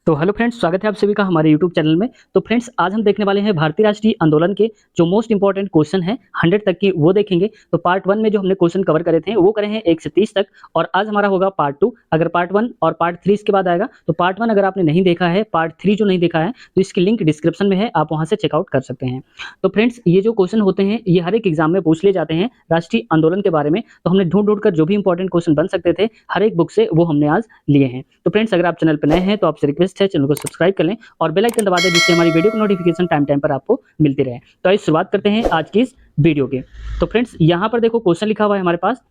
तो hello friends, स्वागत है आप सभी का हमारे यूट्यूब चैनल में। तो फ्रेंड्स, आज हम देखने वाले हैं भारतीय राष्ट्रीय आंदोलन के जो मोस्ट इंपॉर्टेंट क्वेश्चन है 100 तक की, वो देखेंगे। तो पार्ट 1 में जो हमने क्वेश्चन कवर करे थे वो करे हैं 1 से 30 तक, और आज हमारा होगा पार्ट 2। अगर पार्ट 1 और पार्ट 3 इसके बाद आएगा, तो पार्ट 1 अगर आपने नहीं देखा है, पार्ट 3 जो नहीं देखा है, तो इसकी लिंक डिस्क्रिप्शन में है, आप वहाँ से चेकआउट कर सकते हैं। तो फ्रेंड्स, ये जो क्वेश्चन होते हैं ये हर एक एग्जाम में पूछ लिए जाते हैं राष्ट्रीय आंदोलन के बारे में। तो हमने ढूंढ कर जो भी इंपॉर्टेंट क्वेश्चन बन सकते थे हर एक बुक से, वो हमने आज लिए हैं। तो फ्रेंड्स, अगर आप चैनल पर नए हैं तो आपसे रिक्वेस्ट है चैनल को सब्सक्राइब कर लें और बेल आइकन दबा दें, जिससे हमारी वीडियो की नोटिफिकेशन टाइम टाइम पर आपको मिलती रहे। तो आइए शुरुआत करते हैं आज की इस वीडियो की। तो फ्रेंड्स, यहाँ पर देखो क्वेश्चन लिखा हुआ है हमारे पास।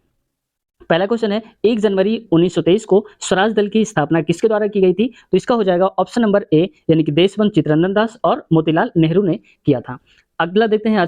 पहला क्वेश्चन है, 1 जनवरी 1923 को स्वराज दल की स्थापना किसके द्वारा की गई थी? तो इसका हो जाएगा ऑप्शन नंबर ए, यानी कि देशबंधु चित्तरंजन दास और मोतीलाल नेहरू ने किया था। अगला देखते हैं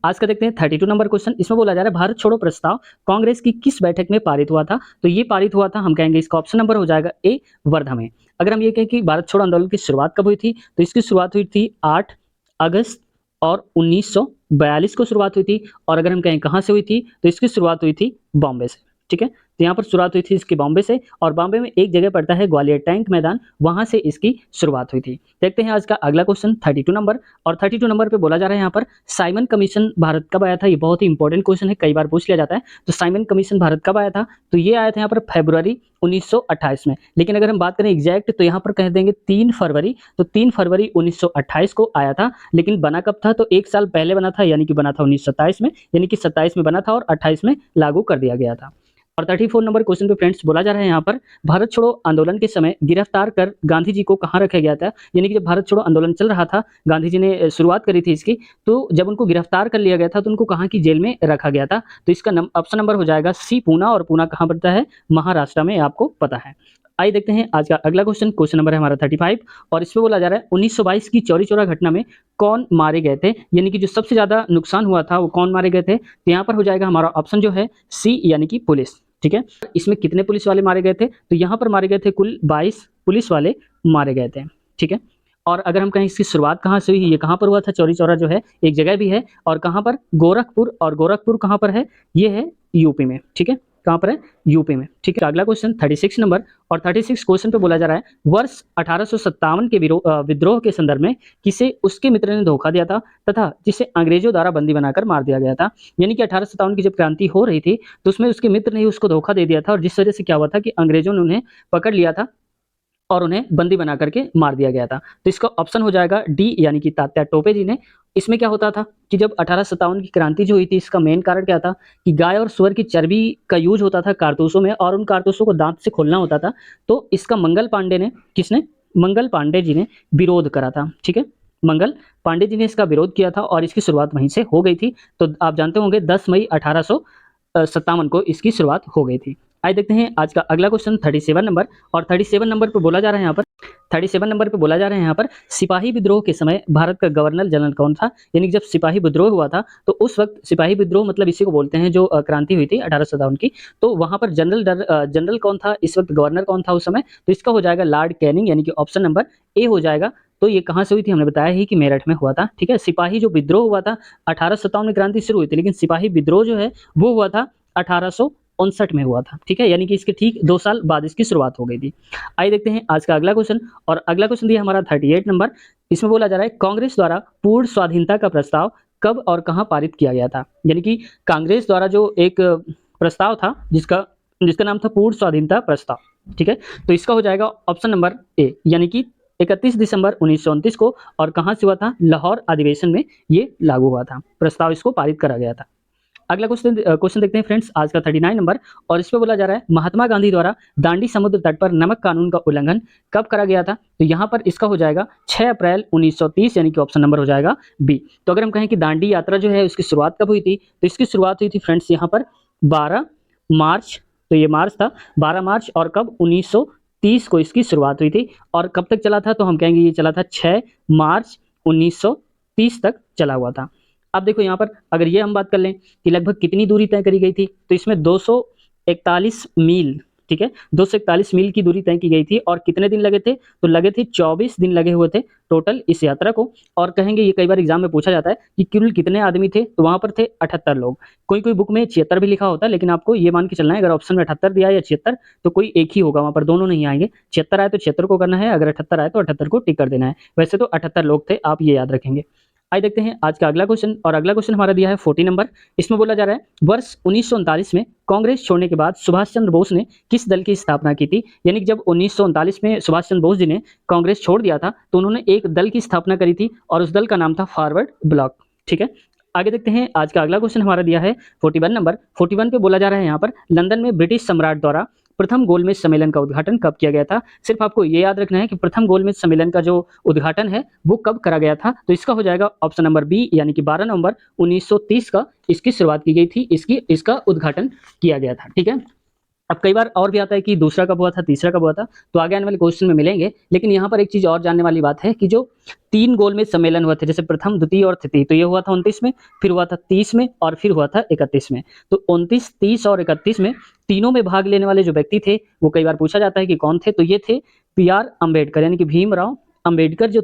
आज का देखते हैं 32 नंबर क्वेश्चन। इसमें बोला जा रहा है, भारत छोड़ो प्रस्ताव कांग्रेस की किस बैठक में पारित हुआ था? तो ये पारित हुआ था, हम कहेंगे इसका ऑप्शन नंबर हो जाएगा ए, वर्धा में। अगर हम ये कहें कि भारत छोड़ो आंदोलन की शुरुआत कब हुई थी, तो इसकी शुरुआत हुई थी 8 अगस्त और 1942 को शुरुआत हुई थी। और अगर हम कहें कहाँ से हुई थी, तो इसकी शुरुआत हुई थी बॉम्बे से। ठीक है, तो यहाँ पर शुरुआत हुई थी इसकी बॉम्बे से, और बॉम्बे में एक जगह पड़ता है ग्वालियर टैंक मैदान, वहां से इसकी शुरुआत हुई थी। देखते हैं आज का अगला क्वेश्चन 32 नंबर। और 32 नंबर पे बोला जा रहा है यहाँ पर, साइमन कमीशन भारत कब आया था? ये बहुत ही इंपॉर्टेंट क्वेश्चन है, कई बार पूछ लिया जाता है। तो साइमन कमीशन भारत कब आया था? तो ये आया था यहाँ पर फरवरी 1928 में। लेकिन अगर हम बात करें एग्जैक्ट, तो यहाँ पर कह देंगे 3 फरवरी। तो 3 फरवरी 1928 को आया था। लेकिन बना कब था? तो एक साल पहले बना था, यानी कि बना था 1927 में, यानी कि 27 में बना था और 28 में लागू कर दिया गया था। और 34 नंबर क्वेश्चन पे फ्रेंड्स बोला जा रहा है यहाँ पर, भारत छोड़ो आंदोलन के समय गिरफ्तार कर गांधी जी को कहाँ रखा गया था? यानी कि जब भारत छोड़ो आंदोलन चल रहा था, गांधी जी ने शुरुआत करी थी इसकी, तो जब उनको गिरफ्तार कर लिया गया था तो उनको कहाँ की जेल में रखा गया था? तो इसका ऑप्शन नंबर हो जाएगा सी, पूना। और पूना कहाँ पड़ता है? महाराष्ट्र में, आपको पता है। आइए देखते हैं आज का अगला क्वेश्चन। क्वेश्चन नंबर है हमारा 35, और इसमें बोला जा रहा है 1922 की चौरी चौरा घटना में कौन मारे गए थे? यानी कि जो सबसे ज्यादा नुकसान हुआ था वो कौन मारे गए थे? तो यहाँ पर हो जाएगा हमारा ऑप्शन जो है सी, यानी कि पुलिस। ठीक है, इसमें कितने पुलिस वाले मारे गए थे? तो यहाँ पर मारे गए थे कुल 22 पुलिस वाले मारे गए थे। ठीक है, और अगर हम कहें इसकी शुरुआत कहाँ से हुई, ये कहाँ पर हुआ था? चौरी चौरा जो है एक जगह भी है, और कहाँ पर? गोरखपुर। और गोरखपुर कहाँ पर है? ये है यूपी में। ठीक है, कहाँ पर है? यूपी में। ठीक है, अगला क्वेश्चन 36 नंबर। और 36 क्वेश्चन पे बोला जा रहा है, वर्ष 1857 के विद्रोह के संदर्भ में किसे उसके मित्र ने धोखा दिया था तथा जिसे अंग्रेजों द्वारा बंदी बनाकर मार दिया गया था? यानी कि 1857 की जब क्रांति हो रही थी, तो उसमें उसके मित्र ने ही उसको धोखा दे दिया था, और जिस वजह से क्या हुआ था कि अंग्रेजों ने उन्हें पकड़ लिया था और उन्हें बंदी बना करके मार दिया गया था। तो इसका ऑप्शन हो जाएगा डी, यानी कि तात्या टोपे जी ने। इसमें क्या होता था कि जब 1857 की क्रांति जो हुई थी, इसका मेन कारण क्या था कि गाय और सुअर की चर्बी का यूज होता था कारतूसों में, और उन कारतूसों को दांत से खोलना होता था। तो इसका मंगल पांडे ने, किसने? मंगल पांडे जी ने विरोध करा था। ठीक है, मंगल पांडे जी ने इसका विरोध किया था, और इसकी शुरुआत वहीं से हो गई थी। तो आप जानते होंगे 10 मई 1857 को इसकी शुरुआत हो गई थी। आइए देखते हैं आज का अगला क्वेश्चन 37 नंबर। और 37 नंबर पे बोला जा रहा है यहाँ पर, 37 नंबर पे बोला जा रहा है यहाँ पर, सिपाही विद्रोह के समय भारत का गवर्नर जनरल कौन था? यानी कि जब सिपाही विद्रोह हुआ था, तो उस वक्त सिपाही विद्रोह मतलब इसी को बोलते हैं जो क्रांति हुई थी 1857 की। तो वहां पर जनरल कौन था इस वक्त, गवर्नर कौन था उस समय? तो इसका हो जाएगा लॉर्ड कैनिंग, यानी कि ऑप्शन नंबर ए हो जाएगा। तो ये कहाँ से हुई थी? हमने बताया ही कि मेरठ में हुआ था। ठीक है, सिपाही जो विद्रोह हुआ था, 1857 में क्रांति शुरू हुई थी, लेकिन सिपाही विद्रोह जो है वो हुआ था 1859 में हुआ था। ठीक है, यानी कि इसके ठीक 2 साल बाद इसकी शुरुआत हो गई थी। आइए देखते हैं आज का अगला क्वेश्चन। और अगला क्वेश्चन दिया हमारा 38 नंबर। इसमें बोला जा रहा है, कांग्रेस द्वारा पूर्ण स्वाधीनता का प्रस्ताव कब और कहां पारित किया गया था? यानी कि कांग्रेस द्वारा जो एक प्रस्ताव था जिसका जिसका नाम था पूर्ण स्वाधीनता प्रस्ताव। ठीक है, तो इसका हो जाएगा ऑप्शन नंबर ए, यानी कि 31 दिसंबर 1929 को। और कहां से हुआ था? लाहौर अधिवेशन में ये लागू हुआ था, प्रस्ताव इसको पारित करा गया था। अगला क्वेश्चन देखते हैं फ्रेंड्स, आज का 39 नंबर। और इस पे बोला जा रहा है, महात्मा गांधी द्वारा दांडी समुद्र तट पर नमक कानून का उल्लंघन कब करा गया था? तो यहाँ पर इसका हो जाएगा 6 अप्रैल 1930, यानी कि ऑप्शन नंबर हो जाएगा बी। तो अगर हम कहें कि दांडी यात्रा जो है उसकी शुरुआत कब हुई थी, तो इसकी शुरुआत हुई थी फ्रेंड्स यहाँ पर 12 मार्च। तो ये मार्च था, 12 मार्च। और कब? 1930 को इसकी शुरुआत हुई थी। और कब तक चला था? तो हम कहेंगे ये चला था 6 मार्च 1930 तक चला हुआ था। अब देखो यहाँ पर अगर ये हम बात कर लें कि लगभग कितनी दूरी तय करी गई थी, तो इसमें 241 मील ठीक है, 241 मील की दूरी तय की गई थी और कितने दिन लगे थे? तो लगे थे 24 दिन लगे हुए थे टोटल इस यात्रा को। और कहेंगे ये कई बार एग्जाम में पूछा जाता है कि कुल कितने आदमी थे? तो वहाँ पर थे 78 लोग। कोई-कोई बुक में 76 भी लिखा होता है, लेकिन आपको ये मान के चलना है अगर ऑप्शन में 78 दिया है या 76 तो कोई एक ही होगा, वहाँ पर दोनों नहीं आएँगे। 76 आए तो 76 को करना है, अगर 78 आए तो 78 को टिक कर देना है। वैसे तो 78 लोग थे, आप ये याद रखेंगे। आइए देखते हैं आज का अगला क्वेश्चन, और अगला क्वेश्चन हमारा दिया है 40 नंबर। इसमें बोला जा रहा है वर्ष 1939 में कांग्रेस छोड़ने के बाद सुभाष चंद्र बोस ने किस दल की स्थापना की थी? यानी कि जब 1939 में सुभाष चंद्र बोस जी ने कांग्रेस छोड़ दिया था तो उन्होंने एक दल की स्थापना करी थी और उस दल का नाम था फॉरवर्ड ब्लॉक। ठीक है, आगे देखते हैं आज का अगला क्वेश्चन हमारा दिया है 41 नंबर। 41 पे बोला जा रहा है यहाँ पर लंदन में ब्रिटिश सम्राट द्वारा प्रथम गोलमेज सम्मेलन का उद्घाटन कब किया गया था? सिर्फ आपको ये याद रखना है कि प्रथम गोलमेज सम्मेलन का जो उद्घाटन है वो कब करा गया था? तो इसका हो जाएगा ऑप्शन नंबर बी, यानी कि 12 नवंबर 1930 का इसकी शुरुआत की गई थी, इसका उद्घाटन किया गया था। ठीक है, अब कई बार और भी आता है कि दूसरा कब हुआ था, तीसरा कब हुआ था, तो आगे आने वाले क्वेश्चन में मिलेंगे। लेकिन यहाँ पर एक चीज़ और जानने वाली बात है कि जो 3 गोलमेज सम्मेलन हुए थे, जैसे प्रथम, द्वितीय और तृतीय, तो ये हुआ था 29 में, फिर हुआ था 30 में और फिर हुआ था 31 में। तो 29, 30 और 31 में तीनों में भाग लेने वाले जो व्यक्ति थे वो कई बार पूछा जाता है कि कौन थे, तो ये थे पी.आर. अम्बेडकर, यानी कि भीमराव अम्बेडकर जो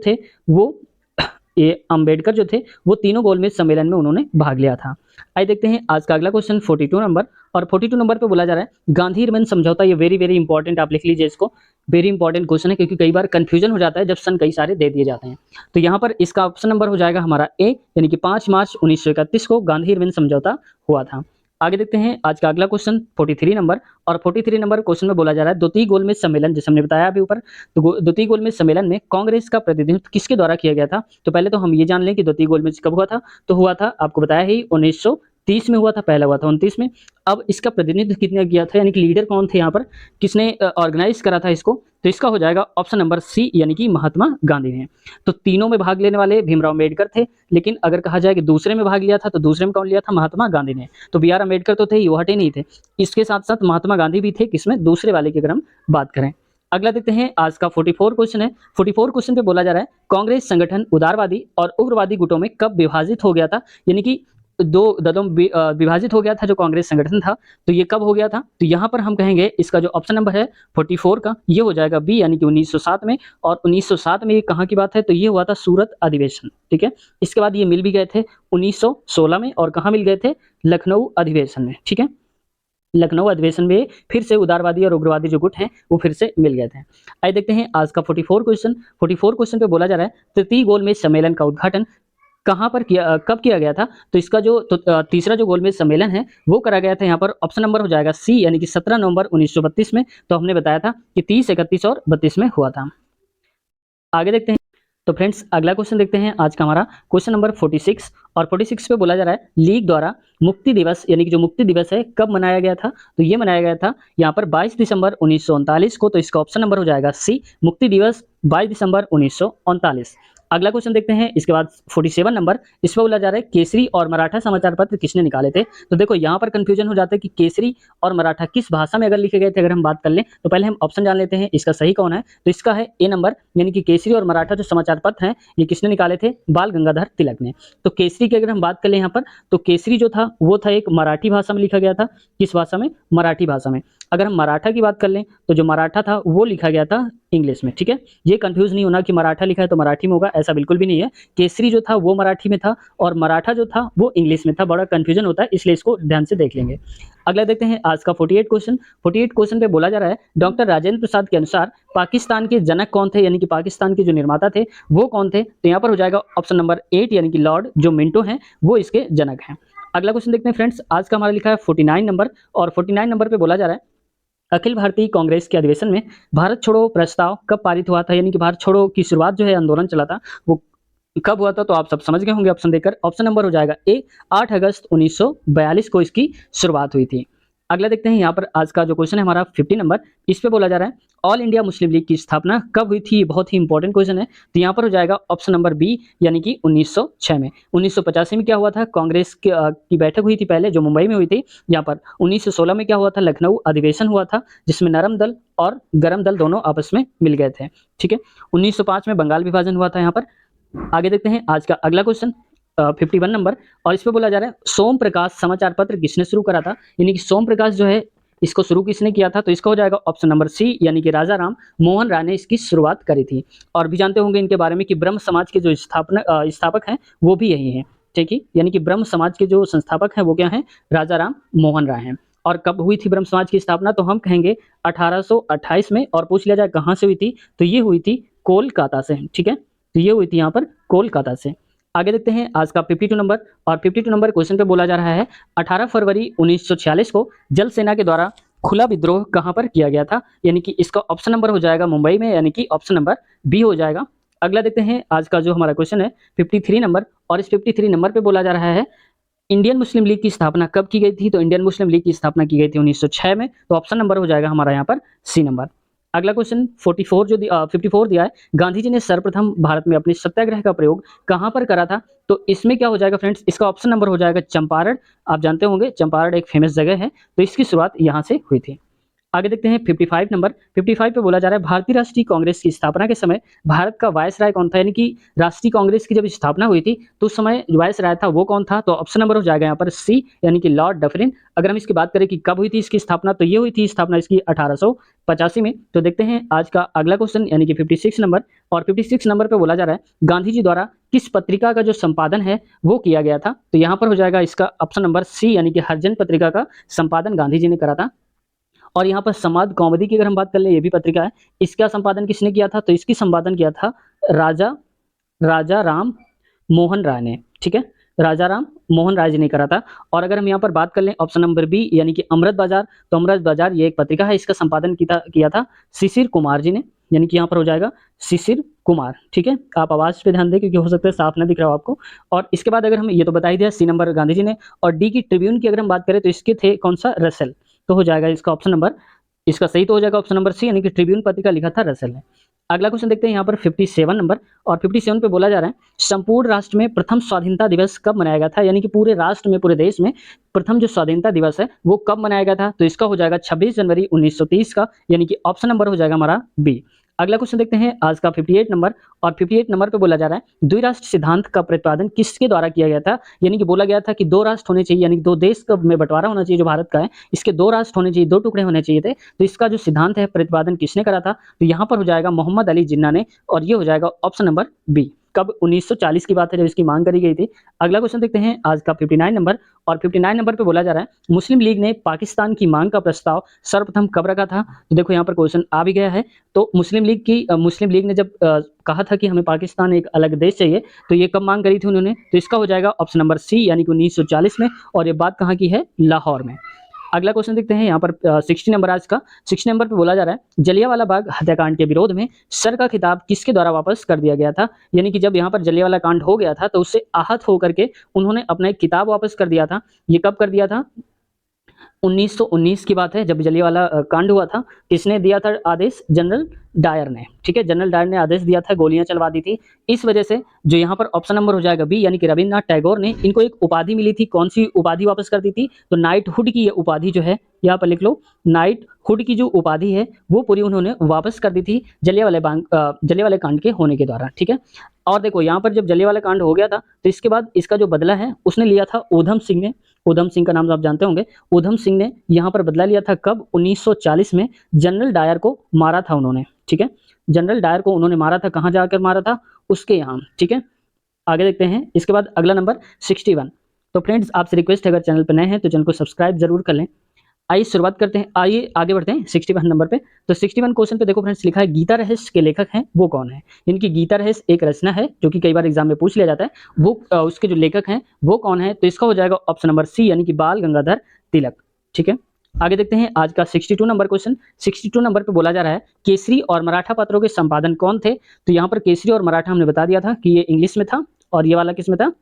थे वो तीनों गोलमेज सम्मेलन में उन्होंने भाग लिया था। आइए देखते हैं आज का अगला क्वेश्चन 42 नंबर, और 42 नंबर पे बोला जा रहा है गांधी इरविन समझौता। ये वेरी वेरी इंपॉर्टेंट, आप लिख लीजिए इसको, वेरी इंपॉर्टेंट क्वेश्चन है क्योंकि कई बार कंफ्यूजन हो जाता है जब सन कई सारे दे दिए जाते हैं। तो यहाँ पर इसका ऑप्शन नंबर हो जाएगा हमारा ए, यानी कि 5 मार्च 1931 को गांधी इरविन समझौता हुआ था। आगे देखते हैं आज का अगला क्वेश्चन 43 नंबर, और 43 नंबर क्वेश्चन में बोला जा रहा है द्वितीय गोलमेज सम्मेलन, जैसे हमने बताया अभी ऊपर, तो द्वितीय गोलमेज सम्मेलन में कांग्रेस का प्रतिनिधित्व किसके द्वारा किया गया था? तो पहले तो हम ये जान लें कि द्वितीय गोलमेज कब हुआ था, तो हुआ था आपको बताया ही 1930 में हुआ था, पहला हुआ था 29 में। अब इसका प्रतिनिधित्व किसने किया था, यानी कि लीडर कौन थे यहाँ पर, किसने ऑर्गेनाइज करा था इसको? तो इसका हो जाएगा ऑप्शन नंबर सी, यानी कि महात्मा गांधी ने। तो तीनों में भाग लेने वाले भीमराव अम्बेडकर थे, लेकिन अगर कहा जाए कि दूसरे में भाग लिया था तो दूसरे में कौन लिया था? महात्मा गांधी ने। तो बी आर अम्बेडकर तो थे ही, वो हटे नहीं थे। इसके साथ साथ महात्मा गांधी भी थे, किसमें? दूसरे वाले की अगर हम बात करें। अगला देखते हैं आज का 44 क्वेश्चन है। 44 क्वेश्चन पे बोला जा रहा है कांग्रेस संगठन उदारवादी और उग्रवादी गुटों में कब विभाजित हो गया था? यानी कि दो दलों में विभाजित हो गया था जो कांग्रेस संगठन था, तो ये कब हो गया था? तो यहाँ पर हम कहेंगे इसका जो ऑप्शन नंबर है 44 का, ये हो जाएगा बी, यानी कि 1907 में। और 1907 में ये कहाँ की बात है? तो ये हुआ था सूरत अधिवेशन। ठीक है, इसके बाद ये मिल भी गए थे 1916 में, और कहाँ मिल गए थे? लखनऊ अधिवेशन में। ठीक है, लखनऊ अधिवेशन में फिर से उदारवादी और उग्रवादी जो गुट हैं वो फिर से मिल गए थे। आइए देखते हैं आज का 44 क्वेश्चन। 44 क्वेश्चन पे बोला जा रहा है तृतीय गोलमेज सम्मेलन का उद्घाटन कहाँ पर किया, कब किया गया था? तो इसका जो तीसरा जो गोलमेज सम्मेलन है वो करा गया था यहाँ पर, ऑप्शन नंबर हो जाएगा सी, यानी कि 17 नवंबर 1932 में। तो हमने बताया था कि 30, 31 और 32 में हुआ था। आगे देखते हैं, तो फ्रेंड्स अगला क्वेश्चन देखते हैं आज का हमारा क्वेश्चन नंबर 46, और 46 पे बोला जा रहा है लीग द्वारा मुक्ति दिवस, यानी कि जो मुक्ति दिवस है कब मनाया गया था? तो ये मनाया गया था यहाँ पर 22 दिसंबर 1939 को। तो इसका ऑप्शन नंबर हो जाएगा सी, मुक्ति दिवस 22 दिसंबर 1939। अगला क्वेश्चन देखते हैं इसके बाद 47 नंबर। इसमें बोला जा रहा है केसरी और मराठा समाचार पत्र किसने निकाले थे? तो देखो यहाँ पर कंफ्यूजन हो जाता है कि केसरी और मराठा किस भाषा में अगर लिखे गए थे, अगर हम बात कर लें तो पहले हम ऑप्शन जान लेते हैं इसका सही कौन है। तो इसका है ए नंबर, यानी कि केसरी और मराठा जो समाचार पत्र हैं ये किसने निकाले थे? बाल गंगाधर तिलक ने। तो केसरी की अगर हम बात कर लें यहाँ पर, तो केसरी जो था वो था एक मराठी भाषा में लिखा गया था। किस भाषा में? मराठी भाषा में। अगर हम मराठा की बात कर लें तो जो मराठा था वो लिखा गया था इंग्लिश में। ठीक है, ये कंफ्यूज नहीं होना कि मराठा लिखा है तो मराठी में होगा, ऐसा बिल्कुल भी नहीं है। केसरी जो था वो मराठी में था और मराठा जो था वो इंग्लिश में था। बड़ा कंफ्यूजन होता है, इसलिए इसको ध्यान से देख लेंगे। अगला देखते हैं आज का 48 क्वेश्चन। 48 क्वेश्चन पे बोला जा रहा है डॉक्टर राजेंद्र प्रसाद के अनुसार पाकिस्तान के जनक कौन थे, यानी कि पाकिस्तान के जो निर्माता थे वो कौन थे? तो यहाँ पर हो जाएगा ऑप्शन नंबर 8, यानी कि लॉर्ड जो मिंटो हैं वो इसके जनक हैं। अगला क्वेश्चन देखते हैं फ्रेंड्स, आज का हमारा लिखा है 49 नंबर, और 49 नंबर पे बोला जा रहा है अखिल भारतीय कांग्रेस के अधिवेशन में भारत छोड़ो प्रस्ताव कब पारित हुआ था? यानी कि भारत छोड़ो की शुरुआत जो है आंदोलन चला था वो कब हुआ था? तो आप सब समझ गए होंगे ऑप्शन देकर। ऑप्शन नंबर हो जाएगा ए, 8 अगस्त 1942 को इसकी शुरुआत हुई थी। अगला देखते हैं यहाँ पर आज का जो क्वेश्चन है हमारा 50 नंबर। इस पे बोला जा रहा है ऑल इंडिया मुस्लिम लीग की स्थापना कब हुई थी? ये बहुत ही इंपॉर्टेंट क्वेश्चन है। तो यहाँ पर हो जाएगा ऑप्शन नंबर बी, यानी कि 1906 में। 1985 में क्या हुआ था? कांग्रेस की बैठक हुई थी पहले जो मुंबई में हुई थी। यहाँ पर 1916 में क्या हुआ था? लखनऊ अधिवेशन हुआ था जिसमें नरम दल और गरम दल दोनों आपस में मिल गए थे। ठीक है, 1905 में बंगाल विभाजन हुआ था यहाँ पर। आगे देखते हैं आज का अगला क्वेश्चन 51 नंबर, और इस पे बोला जा रहा है सोम प्रकाश समाचार पत्र किसने शुरू करा था? यानी कि सोम प्रकाश जो है इसको शुरू किसने किया था? तो इसका हो जाएगा ऑप्शन नंबर सी, यानी कि राजा राम मोहन राय ने इसकी शुरुआत करी थी। और भी जानते होंगे इनके बारे में कि ब्रह्म समाज के जो स्थापक हैं वो भी यही हैं, ठीक है। यानी कि ब्रह्म समाज के जो संस्थापक हैं वो क्या हैं? राजा राम मोहन राय हैं। और कब हुई थी ब्रह्म समाज की स्थापना? तो हम कहेंगे 1828 में। और पूछ लिया जाए कहाँ से हुई थी, तो ये हुई थी कोलकाता से, ठीक है। तो ये हुई थी यहाँ पर कोलकाता से। आगे देखते हैं आज का 52 नंबर। और 52 नंबर क्वेश्चन पे बोला जा रहा है 18 फरवरी 1946 को जल सेना के द्वारा खुला विद्रोह कहाँ पर किया गया था? यानी कि इसका ऑप्शन नंबर हो जाएगा मुंबई में, यानी कि ऑप्शन नंबर बी हो जाएगा। अगला देखते हैं आज का जो हमारा क्वेश्चन है 53 नंबर। और इस 53 नंबर पे बोला जा रहा है इंडियन मुस्लिम लीग की स्थापना कब की गई थी? तो इंडियन मुस्लिम लीग की स्थापना की गई थी 1906 में। तो ऑप्शन नंबर हो जाएगा हमारा यहाँ पर सी नंबर। अगला क्वेश्चन 54 दिया है, गांधी जी ने सर्वप्रथम भारत में अपने सत्याग्रह का प्रयोग कहाँ पर करा था? तो इसमें क्या हो जाएगा फ्रेंड्स? इसका ऑप्शन नंबर हो जाएगा चंपारण। आप जानते होंगे चंपारण एक फेमस जगह है, तो इसकी शुरुआत यहाँ से हुई थी। आगे देखते हैं 55 नंबर। 55 पे बोला जा रहा है भारतीय राष्ट्रीय कांग्रेस की स्थापना के समय भारत का वायसराय कौन था? यानी कि राष्ट्रीय कांग्रेस की जब स्थापना हुई थी तो उस समय जो वायसराय था वो कौन था? तो ऑप्शन नंबर हो जाएगा यहाँ पर सी, यानी कि लॉर्ड डफरिन। अगर हम इसकी बात करें कि कब हुई थी इसकी स्थापना, तो ये हुई थी स्थापना इसकी 1885 में। तो देखते हैं आज का अगला क्वेश्चन, यानी कि 56 नंबर। और 56 नंबर पे बोला जा रहा है गांधी जी द्वारा किस पत्रिका का जो संपादन है वो किया गया था? तो यहाँ पर हो जाएगा इसका ऑप्शन नंबर सी, यानी कि हरिजन पत्रिका का संपादन गांधी जी ने करा था। और यहाँ पर समाज कौमुदी की अगर हम बात कर ले, ये भी पत्रिका है, इसका संपादन किसने किया था? तो इसकी संपादन किया था राजा राजा राम मोहन राय ने, ठीक है। राजा राम मोहन राय जी ने करा था। और अगर हम यहाँ पर बात कर लें ऑप्शन नंबर बी, यानी कि अमृत बाजार, तो अमृत बाजार ये एक पत्रिका है, इसका संपादन किया था शिशिर कुमार जी ने, यानी कि यहाँ पर हो जाएगा शिशिर कुमार, ठीक है। आप आवाज पे ध्यान दें क्योंकि हो सकता है साफ ना दिख रहा हो आपको। और इसके बाद अगर हम ये तो बता ही दिया सी नंबर गांधी जी ने। और डी की ट्रिब्यून की अगर हम बात करें तो इसके थे कौन सा? रसेल। तो हो जाएगा इसका ऑप्शन नंबर, इसका सही तो हो जाएगा ऑप्शन नंबर सी, यानी कि ट्रिब्यून पत्रिका लिखा था रसेल ने। अगला क्वेश्चन देखते हैं यहाँ पर 57 नंबर। और 57 पे बोला जा रहा है संपूर्ण राष्ट्र में प्रथम स्वाधीनता दिवस कब मनाया गया था? यानी कि पूरे राष्ट्र में, पूरे देश में प्रथम जो स्वाधीनता दिवस है वो कब मनाया गया था? तो इसका हो जाएगा 26 जनवरी 1930 का, यानी कि ऑप्शन नंबर हो जाएगा हमारा बी। अगला क्वेश्चन देखते हैं आज का 58 नंबर। और 58 नंबर पे बोला जा रहा है द्विराष्ट्र सिद्धांत का प्रतिपादन किसके द्वारा किया गया था? यानी कि बोला गया था कि दो राष्ट्र होने चाहिए, यानी कि दो देश का में बंटवारा होना चाहिए जो भारत का है, इसके दो राष्ट्र होने चाहिए, दो टुकड़े होने चाहिए थे। तो इसका जो सिद्धांत है प्रतिपादन किसने करा था? तो यहाँ पर हो जाएगा मोहम्मद अली जिन्ना ने। और ये हो जाएगा ऑप्शन नंबर बी। कब? 1940 की बात है जब इसकी मांग करी गई थी। अगला क्वेश्चन देखते हैं आज का 59 नंबर। और 59 नंबर पे बोला जा रहा है मुस्लिम लीग ने पाकिस्तान की मांग का प्रस्ताव सर्वप्रथम कब रखा था? तो देखो यहाँ पर क्वेश्चन आ भी गया है। तो मुस्लिम लीग ने जब कहा था कि हमें पाकिस्तान एक अलग देश चाहिए, तो ये कब मांग करी थी उन्होंने? तो इसका हो जाएगा ऑप्शन नंबर सी, यानी कि 1940 में। और ये बात कहाँ की है? लाहौर में। अगला क्वेश्चन देखते हैं यहाँ पर 60 नंबर आज का। 60 नंबर पे बोला जा रहा है जलियांवाला बाग हत्याकांड के विरोध में सर का खिताब किसके द्वारा वापस कर दिया गया था? यानी कि जब यहाँ पर जलियांवाला कांड हो गया था तो उससे आहत होकर के उन्होंने अपना एक किताब वापस कर दिया था। ये कब कर दिया था? 1919 की बात है जब जलियांवाला कांड हुआ था। किसने दिया था आदेश? जनरल डायर ने, ठीक है। जनरल डायर ने आदेश दिया था, गोलियां चलवा दी थी। इस वजह से जो यहाँ पर ऑप्शन नंबर हो जाएगा बी, यानी कि रविन्द्रनाथ टैगोर ने इनको एक उपाधि मिली थी। कौन सी उपाधि वापस कर दी थी? तो नाइटहुड की ये उपाधि जो है, यहाँ पर लिख लो, नाइटहुड की जो उपाधि है वो पूरी उन्होंने वापस कर दी थी जलियांवाला कांड के होने के द्वारा, ठीक है। और देखो यहाँ पर जब जलियांवाला कांड हो गया था तो इसके बाद इसका जो बदला है उसने लिया था ऊधम सिंह ने। ऊधम सिंह का नाम आप जानते होंगे। ऊधम सिंह ने यहाँ पर बदला लिया था कब? 1940 में। जनरल डायर को मारा था उन्होंने, ठीक है। जनरल डायर को उन्होंने मारा था, कहाँ जाकर मारा था? उसके यहाँ, ठीक है। आगे देखते हैं इसके बाद अगला नंबर 61। तो फ्रेंड्स आपसे रिक्वेस्ट है अगर चैनल पर नए हैं तो चैनल को सब्सक्राइब जरूर कर लें। आइए शुरुआत करते हैं, आइए आगे बढ़ते हैं 61 नंबर पे। तो 61 क्वेश्चन पे देखो फ्रेंड्स लिखा है गीता रहस्य के लेखक हैं वो कौन है? इनकी गीता रहस्य एक रचना है जो कि कई बार एग्जाम में पूछ लिया जाता है। वो उसके जो लेखक हैं वो कौन है? तो इसका हो जाएगा ऑप्शन नंबर सी, यानी कि बाल गंगाधर तिलक, ठीक है। आगे देखते हैं आज का 62 नंबर क्वेश्चन। 62 नंबर पे बोला जा रहा है केसरी और मराठा पत्रों के संपादन कौन थे? तो यहाँ पर केसरी और मराठा हमने बता दिया था कि ये इंग्लिश में था और ये वाला किस में था?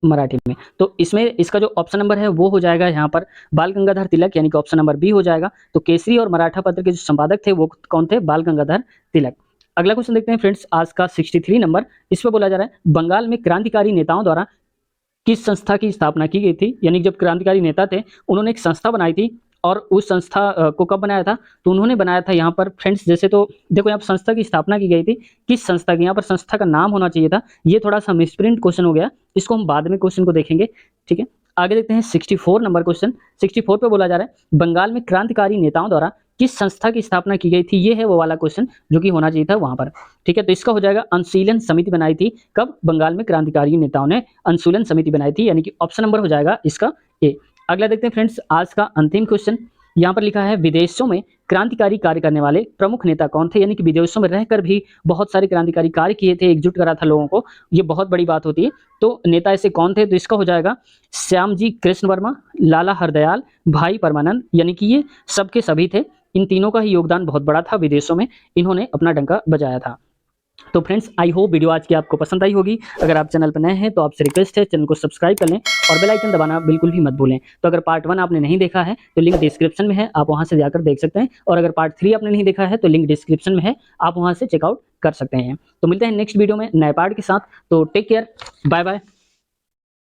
मराठी में। तो इसमें इसका जो ऑप्शन नंबर है वो हो जाएगा यहाँ पर बाल गंगाधर तिलक, यानी कि ऑप्शन नंबर बी हो जाएगा। तो केसरी और मराठा पत्र के जो संपादक थे वो कौन थे? बाल गंगाधर तिलक। अगला क्वेश्चन देखते हैं फ्रेंड्स आज का 63 नंबर। इस पे बोला जा रहा है बंगाल में क्रांतिकारी नेताओं द्वारा किस संस्था की स्थापना की गई थी? यानी जब क्रांतिकारी नेता थे उन्होंने एक संस्था बनाई थी। और उस संस्था को कब बनाया था? तो उन्होंने बनाया था यहाँ पर फ्रेंड्स, जैसे तो देखो यहाँ पर संस्था की स्थापना की गई थी, किस संस्था की? यहाँ पर संस्था का नाम होना चाहिए था। ये थोड़ा सा मिसप्रिंट क्वेश्चन हो गया, इसको हम बाद में क्वेश्चन को देखेंगे, ठीक है। आगे देखते हैं 64 नंबर क्वेश्चन। 64 पे बोला जा रहा है बंगाल में क्रांतिकारी नेताओं द्वारा किस संस्था की स्थापना की गई थी। ये है वो वाला क्वेश्चन जो कि होना चाहिए था वहां पर। ठीक है, तो इसका हो जाएगा अनुशीलन समिति बनाई थी। कब? बंगाल में क्रांतिकारी नेताओं ने अनुशीलन समिति बनाई थी, यानी कि ऑप्शन नंबर हो जाएगा इसका ए। अगला देखते हैं फ्रेंड्स, आज का अंतिम क्वेश्चन। यहाँ पर लिखा है विदेशों में क्रांतिकारी कार्य करने वाले प्रमुख नेता कौन थे, यानी कि विदेशों में रहकर भी बहुत सारे क्रांतिकारी कार्य किए थे, एकजुट करा था लोगों को, ये बहुत बड़ी बात होती है। तो नेता ऐसे कौन थे? तो इसका हो जाएगा श्यामजी कृष्ण वर्मा, लाला हरदयाल, भाई परमानंद, यानी कि ये सबके सभी थे। इन तीनों का ही योगदान बहुत बड़ा था, विदेशों में इन्होंने अपना डंका बजाया था। तो फ्रेंड्स, आई होप वीडियो आज की आपको पसंद आई होगी। अगर आप चैनल पर नए हैं तो आपसे रिक्वेस्ट है चैनल को सब्सक्राइब कर लें और बेल आइकन दबाना बिल्कुल भी मत भूलें। तो अगर पार्ट 1 आपने नहीं देखा है तो लिंक डिस्क्रिप्शन में है, आप वहां से जाकर देख सकते हैं, और अगर पार्ट 3 आपने नहीं देखा है तो लिंक डिस्क्रिप्शन में है, आप वहां से चेकआउट कर सकते हैं। तो मिलते हैं नेक्स्ट वीडियो में नए पार्ट के साथ। तो टेक केयर, बाय बाय।